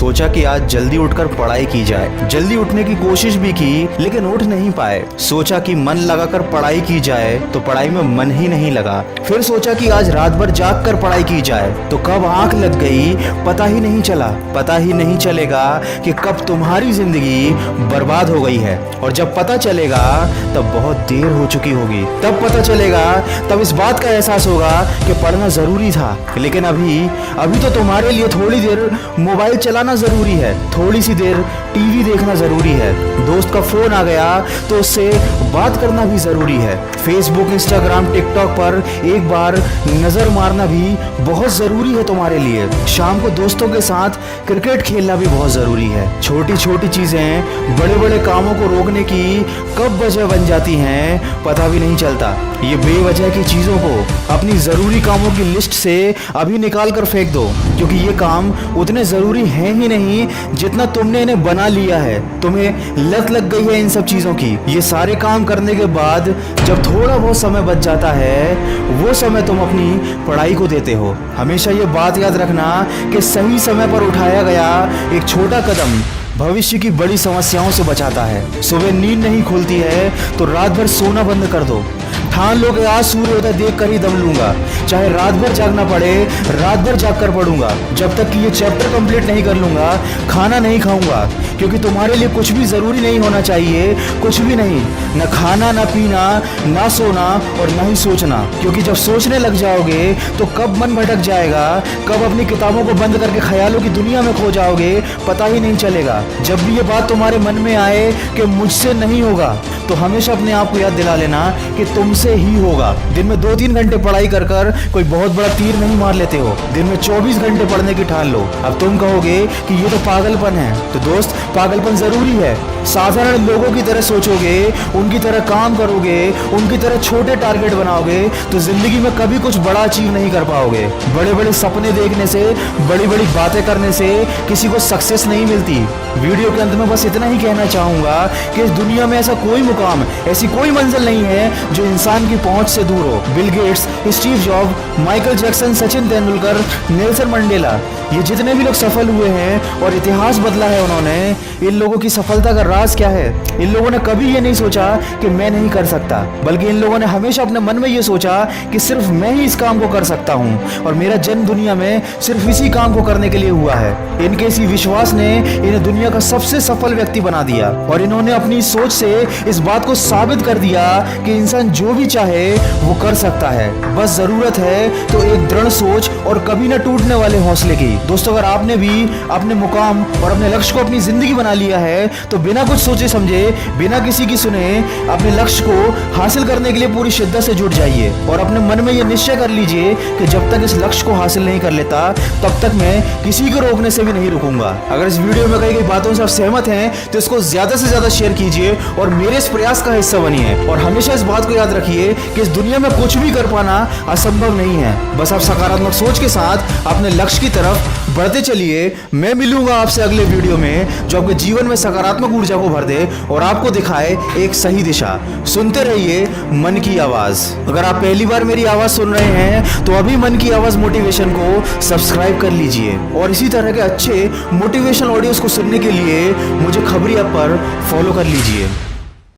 सोचा कि आज जल्दी उठकर पढ़ाई की जाए। जल्दी उठने की कोशिश भी की लेकिन उठ नहीं पाए। सोचा कि मन लगाकर पढ़ाई की जाए तो पढ़ाई में मन ही नहीं लगा। फिर सोचा कि आज रात भर जाग कर पढ़ाई की जाए तो कब आंख लग गई पता ही नहीं चला। पता ही नहीं चलेगा कि कब तुम्हारी जिंदगी बर्बाद हो गई है, और जब पता चलेगा तब बहुत देर हो चुकी होगी। तब पता चलेगा, तब इस बात का एहसास होगा कि पढ़ना जरूरी था। लेकिन अभी तो तुम्हारे लिए थोड़ी देर मोबाइल चलाना जरूरी है, थोड़ी सी देर टीवी देखना जरूरी है, दोस्त का फोन आ गया तो उससे बात करना भी जरूरी है, फेसबुक इंस्टाग्राम टिकटॉक पर एक बार नजर मारना भी बहुत जरूरी है तुम्हारे लिए। शाम को दोस्तों के साथ क्रिकेट खेलना भी बहुत जरूरी है। छोटी छोटी चीजें बड़े बड़े कामों को रोकने की कब वजह बन जाती हैं पता भी नहीं चलता। ये बेवजह की चीजों को अपनी जरूरी कामों की लिस्ट से अभी निकाल कर फेंक दो, क्योंकि ये काम उतने जरूरी हैं ही नहीं जितना तुमने इन्हें बना लिया है। तुम्हें लत लग गई है इन सब चीजों की। ये सारे काम करने के बाद जब थोड़ा बहुत समय बच जाता है वो समय तुम अपनी पढ़ाई को देते हो। हमेशा ये बात याद रखना कि सही समय पर उठाया गया एक छोटा कदम भविष्य की बड़ी समस्याओं से बचाता है। सुबह नींद नहीं खुलती है तो रात भर सोना बंद कर दो। ठान लो कि आज सूर्योदय देख कर ही दम लूंगा, चाहे रात भर जागना पड़े रात भर जाग कर पढ़ूंगा। जब तक कि ये चैप्टर कंप्लीट नहीं कर लूंगा खाना नहीं खाऊंगा, क्योंकि तुम्हारे लिए कुछ भी जरूरी नहीं होना चाहिए, कुछ भी नहीं, न खाना न पीना ना सोना और न ही सोचना। क्योंकि जब सोचने लग जाओगे तो कब मन भटक जाएगा, कब अपनी किताबों को बंद करके ख्यालों की दुनिया में खो जाओगे पता ही नहीं चलेगा। जब भी ये बात तुम्हारे मन में आए कि मुझसे नहीं होगा तो हमेशा अपने आप को याद दिला लेना कि तुमसे ही होगा। दिन में 2-3 घंटे पढ़ाई कर कर कोई बहुत बड़ा तीर नहीं मार लेते हो, दिन में 24 घंटे पढ़ने की ठान लो। अब तुम कहोगे कि ये तो पागलपन है, तो दोस्त पागलपन जरूरी है। साधारण लोगों की तरह सोचोगे, उनकी तरह काम करोगे, उनकी तरह छोटे टारगेट बनाओगे तो जिंदगी में कभी कुछ बड़ा अचीव नहीं कर पाओगे। बड़े बड़े सपने देखने से, बड़ी बड़ी बातें करने से किसी को सक्सेस नहीं मिलती। वीडियो के अंत में बस इतना ही कहना चाहूंगा कि इस दुनिया में ऐसा कोई मुकाम, ऐसी कोई मंजिल नहीं है जो इंसान की पहुंच से दूर हो। Bill Gates, Steve job, Michael Jackson, Sachin Tendulkar, Nelson Mandela, ये जितने भी लोग सफल हुए हैं और इतिहास बदला है उन्होंने, इन लोगों की सफलता का राज क्या है? इन लोगों ने कभी ये नहीं सोचा कि मैं नहीं कर सकता, बल्कि इन लोगों ने हमेशा अपने मन में ये सोचा कि सिर्फ मैं ही इस काम को कर सकता हूँ और मेरा जन्म दुनिया में सिर्फ इसी काम को करने के लिए हुआ है। इनके इसी विश्वास ने इन्हें दुनिया का सबसे सफल व्यक्ति बना दिया और इन्होंने अपनी सोच से इस बात को साबित कर दिया कि इंसान जो भी चाहे वो कर सकता है। बस जरूरत है तो एक दृढ़ सोच और कभी न टूटने वाले हौसले की। दोस्तों, अगर आपने भी अपने मुकाम और अपने लक्ष्य को अपनी जिंदगी बना लिया है तो बिना कुछ सोचे समझे, बिना किसी की सुने अपने लक्ष्य को हासिल करने के लिए पूरी शिद्दत से जुट जाइए और अपने मन में ये निश्चय कर लीजिए कि जब तक इस लक्ष्य को हासिल नहीं कर लेता तब तक मैं किसी को रोकने से भी नहीं रुकूंगा। अगर इस वीडियो में कही गई बातों से आप सहमत हैं तो इसको ज्यादा से ज्यादा शेयर कीजिए और मेरे इस प्रयास का हिस्सा बनिए। और हमेशा इस बात को याद रखिए कि इस दुनिया में कुछ भी कर पाना असंभव नहीं है। बस आप सकारात्मक सोच के साथ अपने लक्ष्य की तरफ बढ़ते चलिए। मैं मिलूंगा आपसे अगले वीडियो में जो आपके जीवन में सकारात्मक ऊर्जा को भर दे और आपको दिखाए एक सही दिशा। सुनते रहिए मन की आवाज। अगर आप पहली बार मेरी आवाज सुन रहे हैं तो अभी मन की आवाज मोटिवेशन को सब्सक्राइब कर लीजिए और इसी तरह के अच्छे मोटिवेशनल ऑडियोज को सुनने के लिए मुझे खबरी ऐप पर फॉलो कर लीजिए।